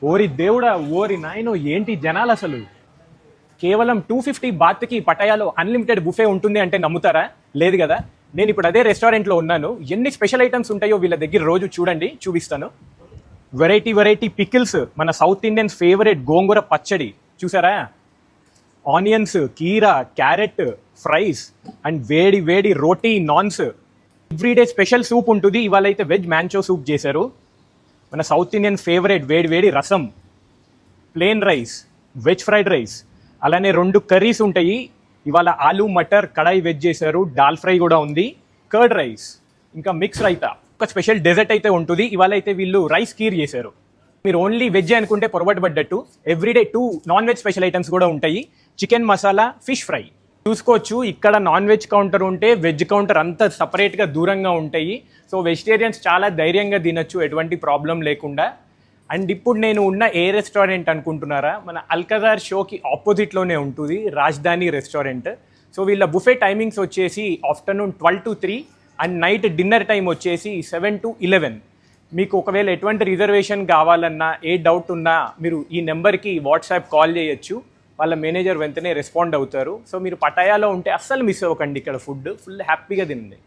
ఓరి దేవుడా, ఓరి నాయనో, ఏంటి జనాలు అసలు! కేవలం 250 బాత్కి పటాయాలో అన్లిమిటెడ్ బుఫే ఉంటుంది అంటే నమ్ముతారా? లేదు కదా. నేను ఇప్పుడు అదే రెస్టారెంట్లో ఉన్నాను. ఎన్ని స్పెషల్ ఐటమ్స్ ఉంటాయో వీళ్ళ దగ్గర రోజు చూడండి, చూపిస్తాను. వెరైటీ వెరైటీ పికిల్స్, మన సౌత్ ఇండియన్స్ ఫేవరెట్ గోంగూర పచ్చడి చూసారా, ఆనియన్స్, కీరా, క్యారెట్, ఫ్రైస్ అండ్ వేడి వేడి రోటీ, నాన్స్. ఎవ్రీడే స్పెషల్ సూప్ ఉంటుంది. ఇవాళ అయితే వెజ్ మ్యాంచో సూప్ చేశారు. మన సౌత్ ఇండియన్ ఫేవరెట్ వేడి వేడి rasam, plain rice, veg fried rice, అలానే 2 కర్రీస్ ఉంటాయి. ఇవాళ ఆలూ మటర్ కడాయి వెజ్ చేశారు, దాల్ ఫ్రై కూడా ఉంది, కర్డ్ రైస్, ఇంకా మిక్స్ రైతా, ఒక స్పెషల్ డెజర్ట్ అయితే ఉంటుంది. ఇవాళ అయితే వీళ్ళు రైస్ కీర్ చేశారు. మీరు ఓన్లీ వెజ్ అనుకుంటే పొరపాటు పడ్డట్టు. Everyday 2 non veg special items కూడా ఉంటాయి. చికెన్ మసాలా, ఫిష్ ఫ్రై చూసుకోవచ్చు. ఇక్కడ నాన్ వెజ్ కౌంటర్ ఉంటే వెజ్ కౌంటర్ అంతా సపరేట్గా దూరంగా ఉంటాయి. సో వెజిటేరియన్స్ చాలా ధైర్యంగా తినచ్చు, ఎటువంటి ప్రాబ్లం లేకుండా. అండ్ ఇప్పుడు నేను ఉన్న ఏ రెస్టారెంట్ అనుకుంటున్నారా, మన అల్కజార్ షోకి ఆపోజిట్లోనే ఉంటుంది రాజధాని రెస్టారెంట్. సో వీళ్ళ బుఫే టైమింగ్స్ వచ్చేసి afternoon 12 to 3 and night dinner time వచ్చేసి 7 to 11. మీకు ఒకవేళ ఎటువంటి రిజర్వేషన్ కావాలన్నా, ఏ డౌట్ ఉన్నా మీరు ఈ నెంబర్కి వాట్సాప్ కాల్ చేయొచ్చు. వాళ్ళ మేనేజర్ వెంటనే రెస్పాండ్ అవుతారు. సో మీరు పటాయాలో ఉంటే అస్సలు మిస్ అవ్వకండి. ఇక్కడ ఫుడ్ ఫుల్ హ్యాపీగా తినండి.